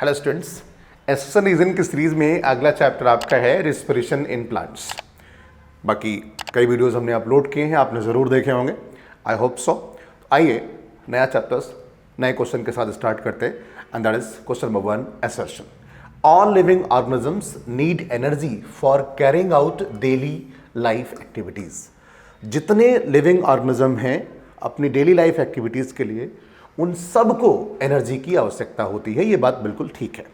Hello students, assertion reason की series में अगला चैप्टर आपका है रिस्पिरेशन इन प्लांट्स। बाकी कई वीडियोस हमने अपलोड किए हैं, आपने ज़रूर देखे होंगे, आई होप सो। आइए नया चैप्टर्स नए क्वेश्चन के साथ स्टार्ट करते हैं, and that is question number 1, assertion. All living organisms need energy for carrying out daily life activities. जितने लिविंग ऑर्गेनिज्म हैं अपनी डेली लाइफ एक्टिविटीज़ के लिए उन सबको एनर्जी की आवश्यकता होती है, ये बात बिल्कुल ठीक है।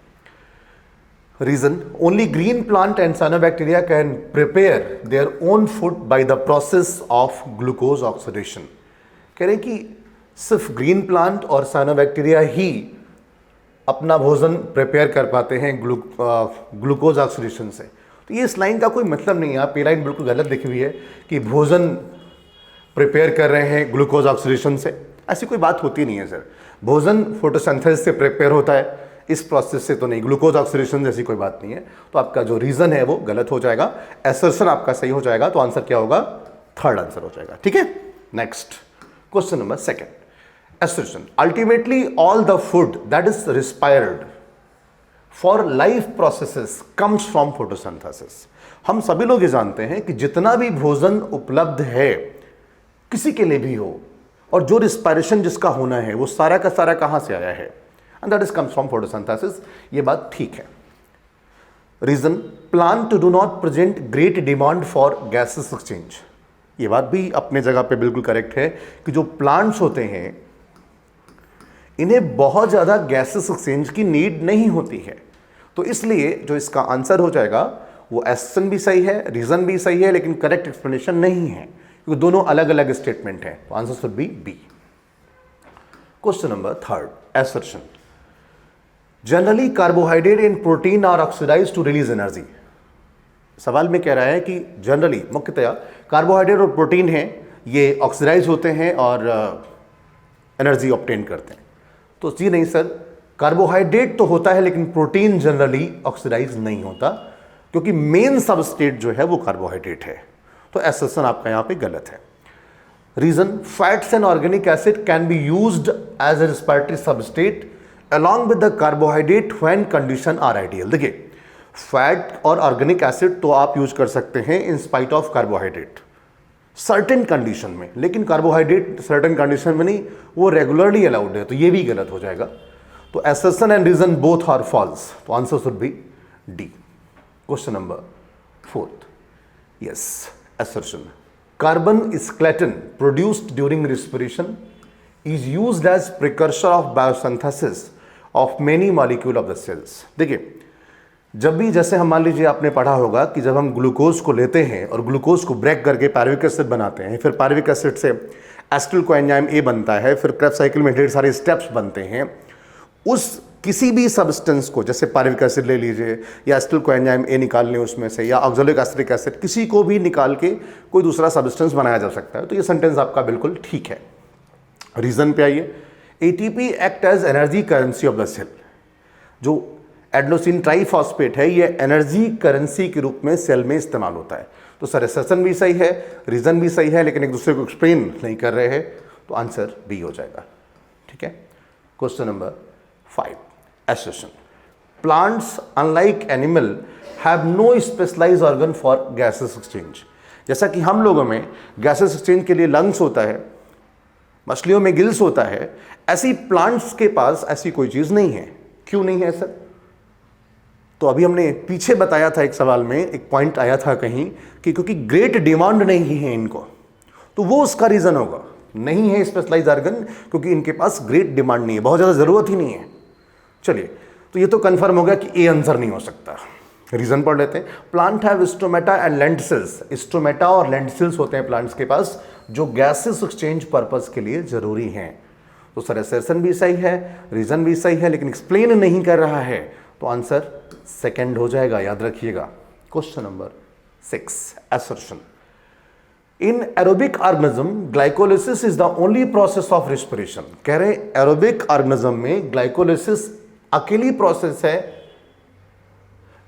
Reason, only green plant and cyanobacteria can prepare their own food by the process of glucose oxidation. कह रहे हैं कि सिर्फ ग्रीन प्लांट और साइनोबैक्टीरिया ही अपना भोजन प्रिपेयर कर पाते हैं ग्लूकोज ऑक्सीडेशन से। तो ये इस लाइन का कोई मतलब नहीं है, आप ये लाइन बिल्कुल गलत लिखी हुई है कि भोजन प्रिपेयर कर रहे हैं ग्लूकोज ऑक्सीडेशन से। ऐसी कोई बात होती नहीं है सर। भोजन फोटोसिंथेसिस से प्रिपेयर होता है, इस प्रोसेस से तो नहीं। ग्लूकोज ऑक्सीडेशन जैसी कोई बात नहीं है। तो आपका जो रीजन है वो गलत हो जाएगा, एसर्शन आपका सही हो जाएगा। तो आंसर क्या होगा? थर्ड आंसर हो जाएगा। ठीक है, next question number 2, assertion. Ultimately all the food that is respired for life processes comes from photosynthesis. हम सभी लोग ये जानते हैं कि जितना भी भोजन उपलब्ध है किसी के लिए भी हो, और जो रिस्पायरेशन जिसका होना है वो सारा का सारा कहां से आया है? And that is comes from photosynthesis. ये बात ठीक है। Reason, plant do not present great demand for gases exchange. ये बात भी अपने जगह पे बिल्कुल करेक्ट है कि जो प्लांट्स होते हैं इन्हें बहुत ज्यादा गैसेस एक्सचेंज की नीड नहीं होती है। तो इसलिए जो इसका आंसर हो जाएगा वो एसर्शन भी सही है, रीजन भी सही है, लेकिन करेक्ट एक्सप्लेनेशन नहीं है क्योंकि दोनों अलग अलग स्टेटमेंट हैं। तो answer should be B. Question number 3, assertion. Generally carbohydrate and protein are oxidized to release energy. सवाल में कह रहा है कि जनरली मुख्यतया कार्बोहाइड्रेट और प्रोटीन हैं, ये ऑक्सीडाइज होते हैं और एनर्जी ऑब्टेन करते हैं। तो जी नहीं सर, कार्बोहाइड्रेट तो होता है लेकिन प्रोटीन जनरली ऑक्सीडाइज नहीं होता क्योंकि मेन सबस्ट्रेट जो है वो कार्बोहाइड्रेट है। तो एसर्शन आपका यहां पे गलत है। Reason, fats and organic acid can be used as a respiratory substrate along with the carbohydrate when condition are ideal. देखिए, फैट और ऑर्गेनिक एसिड तो आप यूज कर सकते हैं in spite of carbohydrate certain condition में, लेकिन कार्बोहाइड्रेट सर्टेन कंडीशन में नहीं, वो रेगुलरली अलाउड है। तो ये भी गलत हो जाएगा। तो assertion and reason both are false. तो answer should be D. Question number 4, yes, assertion. Carbon skeleton produced during respiration is used as precursor of biosynthesis of many molecule of the cells. देखिए, जब भी जैसे हम मान लीजिए आपने पढ़ा होगा कि जब हम ग्लूकोज को लेते हैं और ग्लूकोज को ब्रेक करके पायरुविक एसिड बनाते हैं, फिर पायरुविक एसिड से एसिटिल कोएंजाइम ए बनता है, फिर क्रेब्स साइकिल में ढेर सारे स्टेप्स बनते हैं। उस किसी भी सब्सटेंस को, जैसे पायरुविक एसिड ले लीजिए या एसिटिल कोएंजाइम ए निकाल लें उसमें से, या ऑक्सैलिक एसिटिक एसिड, किसी को भी निकाल के कोई दूसरा सब्सटेंस बनाया जा सकता है। तो ये सेंटेंस आपका बिल्कुल ठीक है। रीजन पे आइए, ATP act as energy currency of the cell. जो एडेनोसिन ट्राइफॉस्फेट है ये एनर्जी करेंसी के रूप में सेल में इस्तेमाल होता है। तो सर एसर्शन भी सही है, रीजन भी सही है, लेकिन एक दूसरे को एक्सप्लेन नहीं कर रहे हैं। तो आंसर बी हो जाएगा। ठीक है, question number 5, assertion. Plants, unlike animal, have no specialized organ for gases exchange. जैसा कि हम लोगों में गैसेस एक्सचेंज के लिए लंग्स होता है, मछलियों में गिल्स होता है, ऐसी प्लांट्स के पास ऐसी कोई चीज नहीं है। क्यों नहीं है सर? तो अभी हमने पीछे बताया था, एक सवाल में एक पॉइंट आया था कहीं कि क्योंकि ग्रेट डिमांड नहीं है इनको, तो वो उसका रीजन होगा। नहीं है स्पेशलाइज ऑर्गन क्योंकि इनके पास ग्रेट डिमांड नहीं है, बहुत ज्यादा जरूरत ही नहीं है। चलिए, तो ये तो कंफर्म हो गया कि ए आंसर नहीं हो सकता। रीजन पढ़ लेते हैं। Plant have stomata and lenticels. Stomata और लेंटिसिल्स होते हैं प्लांट्स के पास जो गैसेस एक्सचेंज पर्पस के लिए जरूरी हैं। तो सर एसर्शन भी सही है, रीजन भी सही है, लेकिन एक्सप्लेन नहीं कर रहा है। तो आंसर सेकंड हो जाएगा, याद रखिएगा। Question number 6, assertion. In aerobic organism glycolysis is the only process of respiration. कह रहे हैं एरोबिक ऑर्गेनिज्म में ग्लाइकोलिसिस अकेली प्रोसेस है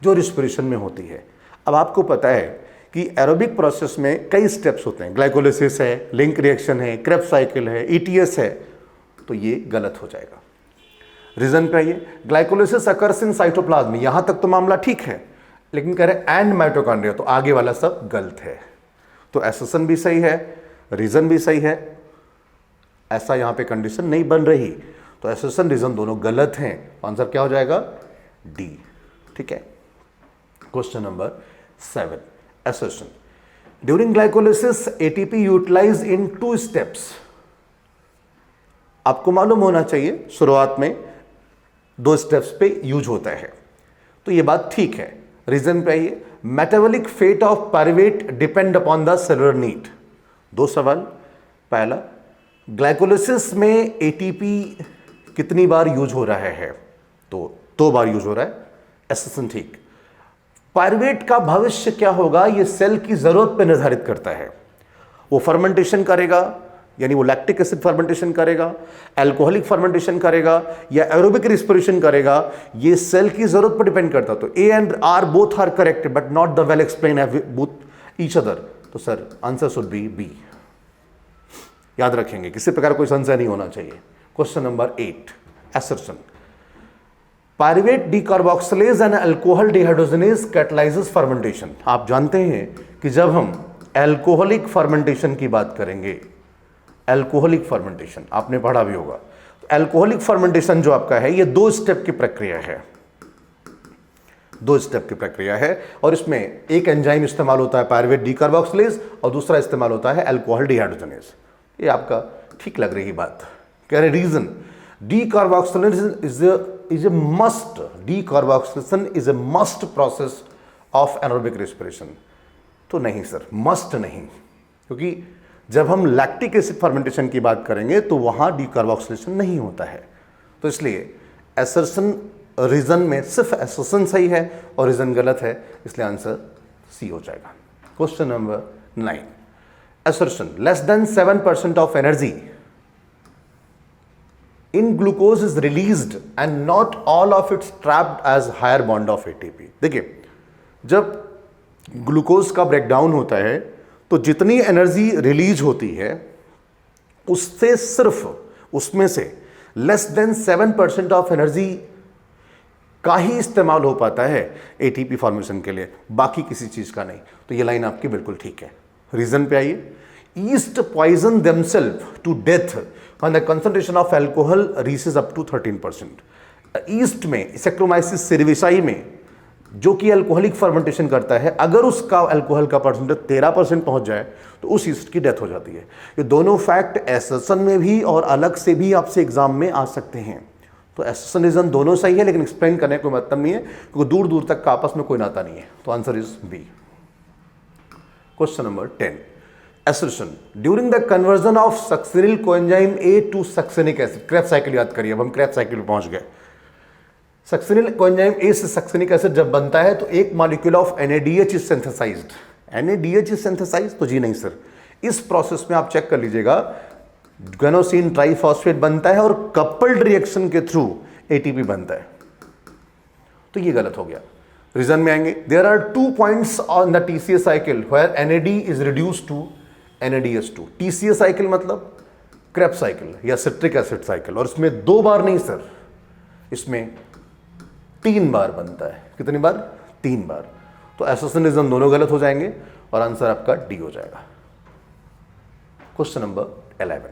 जो रिस्पिरेशन में होती है। अब आपको पता है कि एरोबिक प्रोसेस में कई स्टेप्स होते हैं, ग्लाइकोलिसिस है, लिंक रिएक्शन है, क्रेब्स साइकिल है, ईटीएस है। तो ये गलत हो जाएगा। रीजन पे आइए, ग्लाइकोलिसिस अकर्स इन साइटोप्लाज्म, यहां तक तो मामला ठीक है, लेकिन कह रहे एंड माइटोकॉन्ड्रिया, तो आगे वाला सब गलत है। तो एसेसन भी सही है, रीजन भी सही है, ऐसा यहां पे कंडीशन नहीं बन रही, तो एसेसन रीजन दोनों गलत हैं। आंसर क्या हो जाएगा? डी। ठीक है। Question number 7, assertion. During glycolysis ATP utilise in 2 steps. आपको मालूम होना चाहिए शुरुआत में 2 स्टेप्स पे यूज होता है, तो ये बात ठीक है। रीजन पे आइए, metabolic fate of pyruvate depend upon the cellular need. 2 सवाल। पहला, ग्लाइकोलिसिस में एटीपी कितनी बार यूज हो रहा है? तो 2 बार यूज हो रहा है, एसेसन ठीक। पायरुवेट का भविष्य क्या होगा, ये सेल की जरूरत पर निर्धारित करता है। वो फर्मेंटेशन करेगा, यानी वो लैक्टिक एसिड फर्मेंटेशन करेगा, अल्कोहलिक फर्मेंटेशन करेगा या एरोबिक रिस्पिरेशन करेगा, ये सेल की जरूरत पर डिपेंड करता है। तो A and R both are correct but not the well explain both each other, तो sir answer should be B. याद रखेंगे, किसी प्रकार कोई संशय नहीं होना चाहिए। Question number 8, assertion. Pyruvate decarboxylase and alcohol dehydrogenase catalyses fermentation. आप जानते हैं कि जब हम अल्कोहलिक फर्मेंटेशन की बात करेंगे, अल्कोहलिक फर्मेंटेशन आपने पढ़ा भी होगा, तो अल्कोहलिक फर्मेंटेशन जो आपका है ये 2 स्टेप की प्रक्रिया है, 2 स्टेप की प्रक्रिया है, और इसमें एक एंजाइम इस्तेमाल होता है पायरुवेट डीकार्बोक्सिलेज और दूसरा इस्तेमाल होता है अल्कोहल डिहाइड्रोजनेज। ये आपका ठीक लग रही बात। कह रहे reason, decarboxylation is a must, decarboxylation is a must process of anaerobic respiration। तो नहीं सर, मस्ट नहीं, क्योंकि जब हम लैक्टिक एसिड फर्मेंटेशन की बात करेंगे तो वहां डीकार्बोक्सिलेशन नहीं होता है। तो इसलिए एसर्शन रीजन में सिर्फ एसर्शन सही है और रीजन गलत है, इसलिए आंसर सी हो जाएगा। Question number 9, assertion. Less than 7% of energy in glucose is released and not all of it's trapped as higher bond of ATP। देखिए, जब ग्लूकोज का ब्रेकडाउन होता है तो जितनी एनर्जी रिलीज होती है उससे सिर्फ उसमें से लेस देन 7% ऑफ एनर्जी का ही इस्तेमाल हो पाता है एटीपी फॉर्मेशन के लिए, बाकी किसी चीज का नहीं। तो ये लाइन आपकी बिल्कुल ठीक है। रीजन पे आइए, yeast poison themselves to death when the concentration of alcohol reaches up to 13%। Yeast में सेक्रोमाइसिस सेरेविसाई में जो कि अल्कोहलिक फर्मेंटेशन करता है, अगर उसका अल्कोहल का परसेंटेज 13% पहुंच जाए तो उस ईस्ट की डेथ हो जाती है। ये दोनों फैक्ट एसर्शन में भी और अलग से भी आपसे एग्जाम में आ सकते हैं। तो एसर्शन रीजन दोनों सही है, लेकिन एक्सप्लेन करने का कोई मतलब नहीं है, क्योंकि दूर दूर तक का आपस में कोई नाता नहीं है। तो answer is B. Question number 10, assertion during the conversion of succinyl coenzyme A to succinic acid। Krebs cycle याद करिए, अब हम क्रेब्स साइकिल पे पहुंच गए। सक्सिनिल कोएंजाइम ए से सक्सिनिक एसिड जब बनता है तो एक molecule of NADH is synthesized. NADH is synthesized, तो जी नहीं सर, इस प्रोसेस में आप चेक कर लीजिएगा, गैनोसिन ट्राइफॉस्फेट बनता है और कपल्ड रिएक्शन के थ्रू ATP बनता है, तो ये गलत हो गया। रीजन में आएंगे, there are 2 points on the TCA cycle where NAD is reduced to NADH2। TCA cycle मतलब क्रेब्स साइकिल या सिट्रिक एसिड साइकिल, और इसमें 2 बार नहीं सर, इसमें 3 बार बनता है। कितनी बार? 3 बार। तो एसर्शन रीजन दोनों गलत हो जाएंगे और आंसर आपका डी हो जाएगा। Question number 11,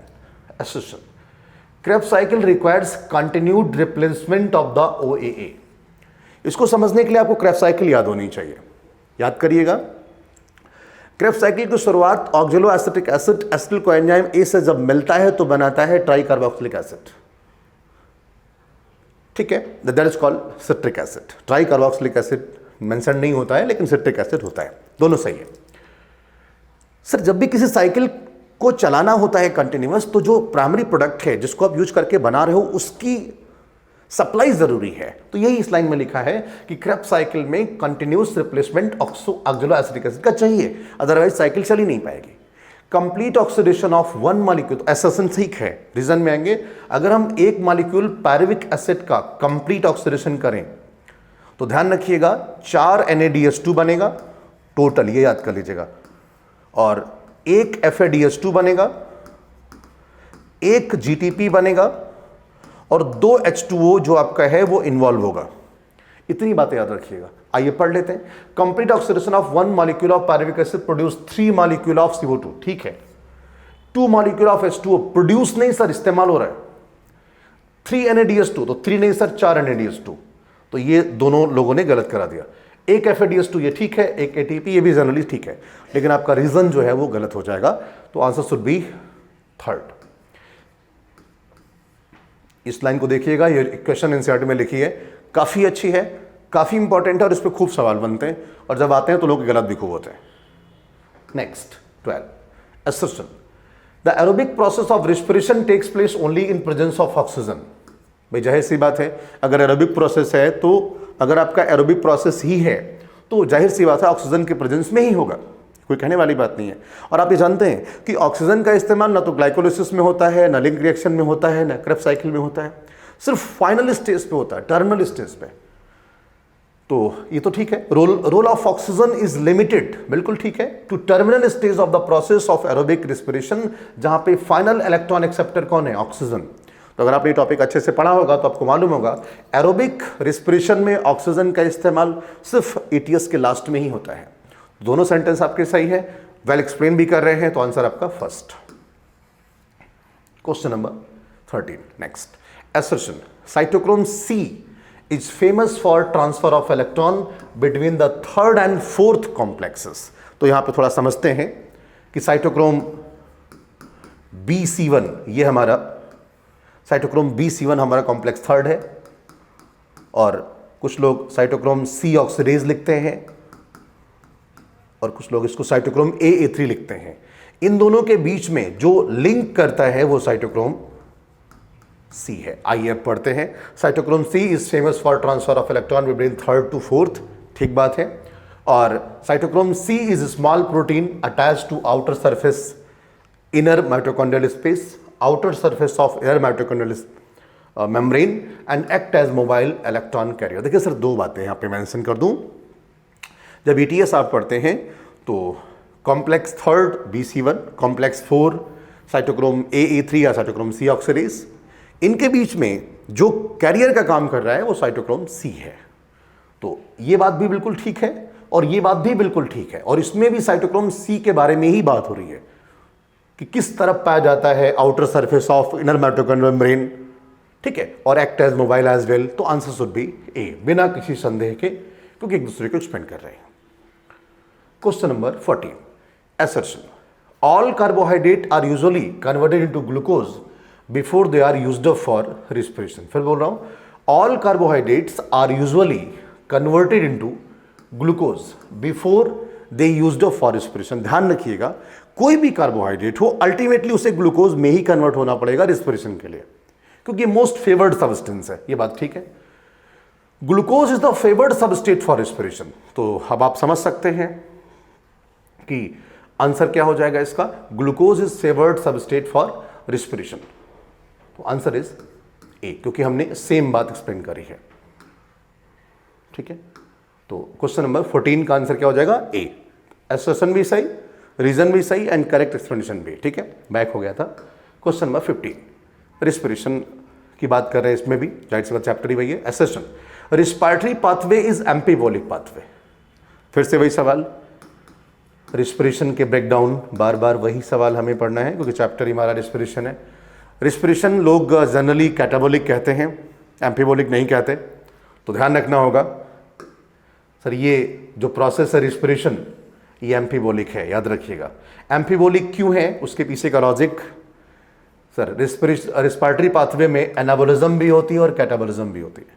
assertion. Krebs cycle requires continued replacement of the OAA। इसको समझने के लिए आपको क्रेब्स साइकिल याद होनी चाहिए। याद करिएगा, क्रेब्स साइकिल की शुरुआत ऑक्जेलो acetic acid acetyl coenzyme A से जब मिलता है तो बनाता है ट्राइकार्बोक्सिलिक एसिड। ठीक है, that is called citric acid. Tricarboxylic acid mention नहीं होता है, लेकिन सिट्रिक एसिड होता है, दोनों सही है। सर जब भी किसी साइकिल को चलाना होता है कंटिन्यूअस, तो जो प्राइमरी प्रोडक्ट है जिसको आप यूज करके बना रहे हो उसकी सप्लाई जरूरी है। तो यही इस लाइन में लिखा है कि क्रेब्स साइकिल में कंटिन्यूअस रिप्लेसमेंट ऑक्जेलो एसिटिक एसिड का चाहिए, अदरवाइज साइकिल चल ही नहीं पाएगी। Complete oxidation of 1 molecule, assertion ठीक है। रीजन में आएंगे, अगर हम एक मॉलिक्यूल पायरुविक एसिड का कंप्लीट ऑक्सीडेशन करें तो ध्यान रखिएगा 4 NADH2 बनेगा टोटल, ये याद कर लीजिएगा, और 1 FADH2 बनेगा, 1 GTP बनेगा और 2 H2O जो आपका है वो इन्वॉल्व होगा। इतनी बातें याद रखिएगा। आइए पढ़ लेते हैं। Complete oxidation of 1 molecule of pyruvic acid produce 3 molecule of CO2। ठीक है, 2 मॉलिक्यूल ऑफ H2O प्रोड्यूस नहीं सर, इस्तेमाल हो रहा है। 3 NaDH2, तो 3 नहीं सर, 4 NaDH2। तो ये दोनों लोगों ने गलत करा दिया। एक FADH2 ये ठीक है, एक ATP ये भी जनरली ठीक है, लेकिन आपका रीजन जो है वो गलत हो जाएगा। तो आंसर शुड बी थर्ड। इस लाइन को देखिएगा, ये क्वेश्चन एनसीईआरटी में लिखी है, काफी अच्छी है, काफी इंपॉर्टेंट है और इस पर खूब सवाल बनते हैं, और जब आते हैं तो लोग गलत भी खूब होते हैं। Next 12, assertion. The aerobic process of respiration takes place only in presence of oxygen. भाई जाहिर सी बात है, अगर एरोबिक प्रोसेस है तो अगर आपका एरोबिक प्रोसेस ही है तो जाहिर सी बात है ऑक्सीजन के प्रेजेंस में ही होगा, कोई कहने वाली बात नहीं है। और आप ये जानते हैं कि ऑक्सीजन का इस्तेमाल ना तो ग्लाइकोलिसिस में होता है, ना लिंक रिएक्शन में होता है, ना क्रेब्स साइकिल में होता है, सिर्फ फाइनल स्टेज पे होता है, टर्मिनल स्टेज पे। तो ये तो ठीक है, role of oxygen is limited, बिल्कुल ठीक है, to terminal stage of the process of aerobic respiration, जहां पे फाइनल इलेक्ट्रॉन एक्सेप्टर कौन है? ऑक्सीजन। तो अगर आपने टॉपिक अच्छे से पढ़ा होगा तो आपको मालूम होगा एरोबिक रिस्पिरेशन में ऑक्सीजन का इस्तेमाल सिर्फ ETS के लास्ट में ही होता है। दोनों सेंटेंस आपके सही है, वेल एक्सप्लेन भी कर रहे हैं, तो आंसर आपका first. Question number 13 next, assertion. Cytochrome C is famous for transfer of electron between the 3rd and 4th complexes. तो यहां पे थोड़ा समझते हैं कि साइटोक्रोम BC1 ये हमारा साइटोक्रोम BC1 हमारा कॉम्प्लेक्स 3rd है, और कुछ लोग साइटोक्रोम C ऑक्सीडेज लिखते हैं और कुछ लोग इसको साइटोक्रोम AA3 लिखते हैं। इन दोनों के बीच में जो लिंक करता है वो साइटोक्रोम C है। आइए अब पढ़ते हैं। Cytochrome C is famous for transfer of electron between 3rd to 4th, ठीक बात है। और cytochrome C is small protein attach to outer surface inner mitochondrial space, outer surface of inner mitochondrial membrane and act as mobile electron carrier. देखिए sir, दो बातें यहाँ पे mention कर दूं। जब ETS आप पढ़ते हैं तो complex 3rd BC1, complex 4 cytochrome AA3 या साइटोक्रोम C ऑक्सीडेज, इनके बीच में जो कैरियर का काम कर रहा है वो साइटोक्रोम C है। तो ये बात भी बिल्कुल ठीक है और ये बात भी बिल्कुल ठीक है, और इसमें भी साइटोक्रोम C के बारे में ही बात हो रही है कि किस तरफ पाया जाता है, outer surface of inner mitochondrial membrane, ठीक है, और act as mobile as well. तो आंसर शुड बी A, बिना किसी संदेह के, क्योंकि एक दूसरे को एक्सपेंड कर रहे हैं। Question number 14, assertion. All carbohydrates are usually converted into glucose before they are used up for respiration. फिर बोल रहा हूं, all carbohydrates are usually converted into glucose before they used up for respiration. ध्यान रखिएगा, कोई भी कार्बोहाइड्रेट हो ultimately उसे ग्लूकोज में ही कन्वर्ट होना पड़ेगा रिस्पिरेशन के लिए, क्योंकि मोस्ट फेवर्ड सब्सटेंस है। ये बात ठीक है, glucose is the favoured substrate for respiration. तो अब आप समझ सकते हैं कि आंसर क्या हो जाएगा इसका, glucose is favoured substrate for respiration. तो आंसर इज A, क्योंकि हमने सेम बात एक्सप्लेन करी है, ठीक है। तो क्वेश्चन नंबर 14 का आंसर क्या हो जाएगा? A। एसर्शन भी सही, रीजन भी सही एंड करेक्ट एक्सप्लेनेशन भी, ठीक है। बैक हो गया था। क्वेश्चन नंबर 15, रिस्पिरेशन की बात कर रहे हैं, इसमें भी जाहिर सी बात चैप्टर ही वही है। Assertion, respiratory pathway is एम्फीबोलिक pathway. फिर से वही सवाल, रिस्पिरेशन के ब्रेकडाउन, बार बार वही सवाल हमें पढ़ना है क्योंकि चैप्टर ही हमारा रिस्पिरेशन है। रिस्पिरेशन लोग जनरली कैटाबोलिक कहते हैं, एम्फीबोलिक नहीं कहते, तो ध्यान रखना होगा। सर ये जो प्रोसेस है रिस्पिरेशन, ये एम्फीबोलिक है, याद रखिएगा। एम्फीबोलिक क्यों है, उसके पीछे का लॉजिक, सर रिस्पायरेटरी पाथवे में एनाबोलिज्म भी होती है और कैटाबोलिज्म भी होती है।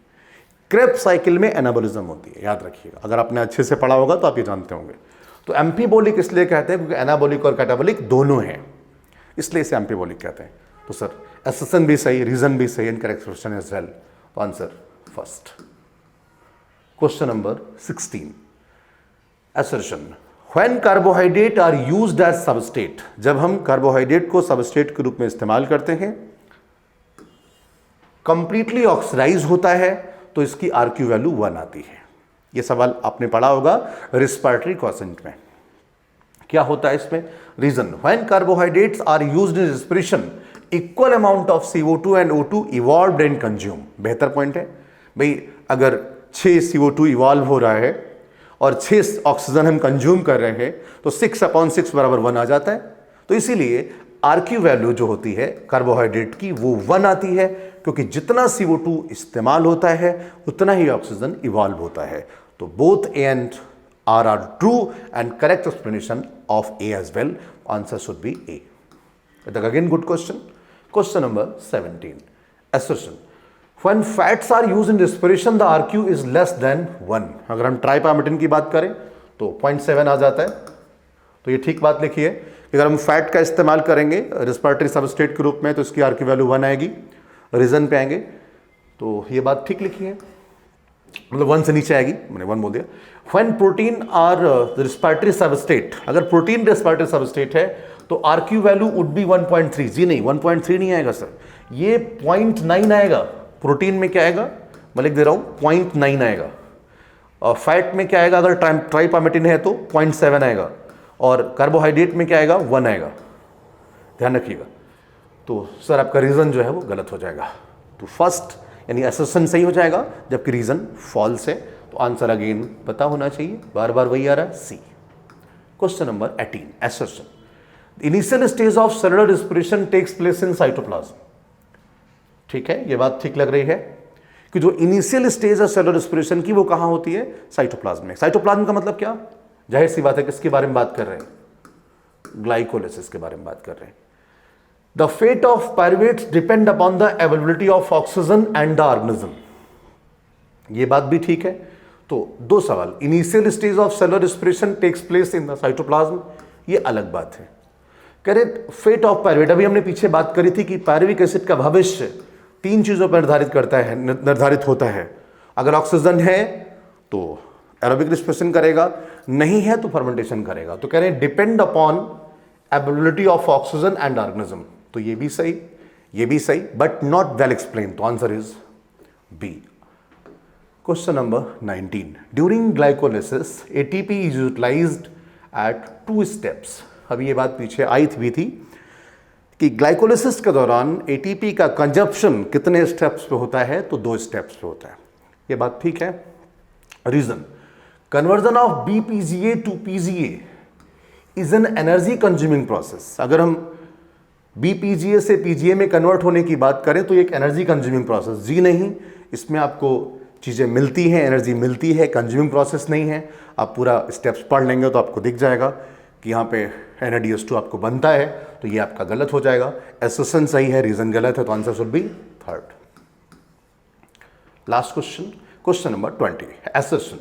क्रेब्स साइकिल में एनाबोलिज्म होती है, याद रखिएगा। अगर आपने अच्छे से पढ़ा होगा तो आप ये जानते होंगे। तो एम्फीबोलिक इसलिए कहते हैं क्योंकि एनाबोलिक और कैटाबोलिक दोनों हैं, इसलिए इसे एम्फीबोलिक कहते हैं। तो सर एसेशन भी सही, रीजन भी सही and correct question as well. तो answer first. Question number 16, assertion. When carbohydrate are used as substrate, जब हम कार्बोहाइड्रेट को सबस्ट्रेट के रूप में इस्तेमाल करते हैं, कंप्लीटली ऑक्सीडाइज होता है तो इसकी RQ वैल्यू 1 आती है। यह सवाल आपने पढ़ा होगा रिस्पायरेटरी क्वोशिएंट में। क्या होता है इसमें? Reason, when carbohydrates are used in respiration equal amount of CO2 and O2 evolved and consume. बेहतर पॉइंट है भाई, अगर 6 CO2 इवॉल्व हो रहा है और 6 ऑक्सीजन हम कंज्यूम कर रहे हैं तो 6/6 बराबर 1 आ जाता है। तो इसीलिए RQ वैल्यू जो होती है कार्बोहाइड्रेट की वो 1 आती है, क्योंकि जितना CO2 इस्तेमाल होता है उतना ही ऑक्सीजन इवॉल्व होता है। तो both A and R are true and correct explanation of A as well. Answer should be A। Again good question. Question number 17, assertion when fats are used in respiration the RQ is less than 1। अगर हम ट्राइपामेटिन की बात करें तो 0.7 आ जाता है। तो ये ठीक बात लिखी है कि अगर हम फैट का इस्तेमाल करेंगे रेस्पिरेटरी सबस्ट्रेट के रूप में तो इसकी RQ वैल्यू 1 आएगी। रीजन पे आएंगे तो ये बात ठीक लिखी है, मतलब 1 से नीचे आएगी, मैंने 1 बोल दिया। when protein are respiratory substrate, अगर प्रोटीन रेस्पिरेटरी सबस्ट्रेट है तो RQ वैल्यू वुड बी 1.3। जी नहीं, 1.3 नहीं आएगा सर, ये 0.9 आएगा। प्रोटीन में क्या आएगा, मैं लिख दे रहा हूं 0.9 आएगा। और फैट में क्या आएगा, अगर ट्राइपामेटिन है तो 0.7 आएगा। और कार्बोहाइड्रेट में क्या आएगा, 1 आएगा। ध्यान रखिएगा। तो सर आपका रीजन जो है वो गलत हो जाएगा। तो फर्स्ट यानी असर्शन सही हो जाएगा, जबकि रीजन फॉल्स है। तो आंसर अगेन पता होना चाहिए, बार बार वही आ रहा है, C. Question number 18, assertion initial stage of cellular respiration takes place in cytoplasm. ठीक है, ये बात ठीक लग रही है कि जो इनिशियल स्टेज है सेलुलर रेस्पिरेशन की वो कहां होती है, साइटोप्लाज्म में। साइटोप्लाज्म का मतलब क्या, जाहिर सी बात है किसके बारे में बात कर रहे हैं, ग्लाइकोलिसिस के बारे में बात कर रहे हैं। The fate of pyruvates depend upon the availability of oxygen and the organism. ये बात भी ठीक है। तो दो सवाल, initial stage of cellular respiration takes place in the cytoplasm, ये अलग बात है। कह रहे फेट ऑफ पायरुवेट, अभी हमने पीछे बात करी थी कि पायरुविक एसिड का भविष्य 3 चीजों पर निर्धारित होता है। अगर ऑक्सीजन है तो एरोबिक रेस्पिरेशन करेगा, नहीं है तो फर्मेंटेशन करेगा। तो कह रहे हैं depend upon availability of oxygen and organism. तो ये भी सही, ये भी सही, बट नॉट वेल एक्सप्लेन। तो answer is B. Question number 19, during glycolysis ATP is utilized at 2 steps. अभी ये बात पीछे आई भी थी कि ग्लाइकोलिसिस के दौरान ATP का कंजप्शन कितने स्टेप्स पे होता है, तो 2 स्टेप्स पे होता है। ये बात ठीक है। Reason, conversion of BPGA to PGA is an energy consuming process. अगर हम BPGA से PGA में कन्वर्ट होने की बात करें तो एक एनर्जी कंज्यूमिंग प्रोसेस। जी नहीं, इसमें आपको चीज़ें मिलती हैं, एनर्जी मिलती है, कंज्यूमिंग प्रोसेस नहीं है। आप पूरा स्टेप्स पढ़ लेंगे तो आपको दिख जाएगा कि यहाँ पे NADH2 आपको बनता है। तो ये आपका गलत हो जाएगा। एसोसन सही है, रीजन गलत है, तो answer should be 3rd। Last question, question number 20, assertion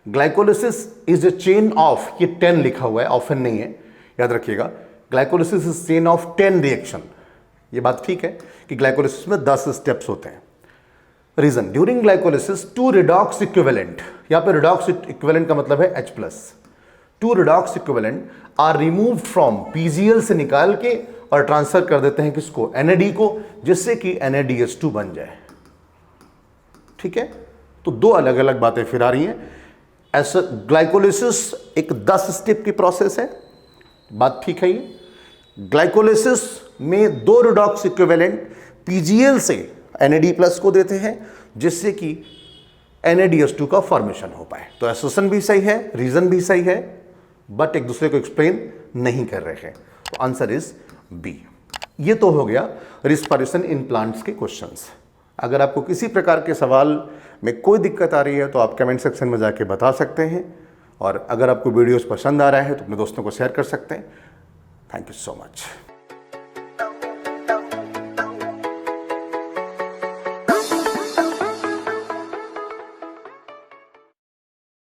glycolysis is a chain of, ये 10 लिखा हुआ है, ऑफन नहीं है, याद रखिएगा। Glycolysis is chain of 10 reaction. ये बात ठीक है कि ग्लाइकोलिसिस में 10 स्टेप्स होते हैं। Reason, during glycolysis 2 redox equivalent, यहां पे रिडॉक्स इक्विवेलेंट का मतलब है H+, 2 redox equivalent are removed from PGL से निकाल के और ट्रांसफर कर देते हैं किसको, NAD को, जिससे कि NADH2 बन जाए। ठीक है, तो 2 अलग अलग बातें फिर आ रही हैं। ऐसा ग्लाइकोलिसिस एक 10 स्टेप की प्रोसेस है, बात ठीक है। ये ग्लाइकोलिसिस में 2 रिडॉक्स इक्विवेलेंट PGL से NAD+ को देते हैं, जिससे कि NADH2 का फॉर्मेशन हो पाए। तो एसोसिएशन भी सही है, रीजन भी सही है, बट एक दूसरे को एक्सप्लेन नहीं कर रहे हैं। तो आंसर इज बी। ये तो हो गया रिस्पिरेशन इन प्लांट्स के क्वेश्चंस। अगर आपको किसी प्रकार के सवाल में कोई दिक्कत आ रही है तो आप कमेंट सेक्शन में जाके बता सकते हैं। और अगर आपको वीडियोस पसंद आ रहा है तो अपने दोस्तों को शेयर कर सकते हैं। Thank you so much.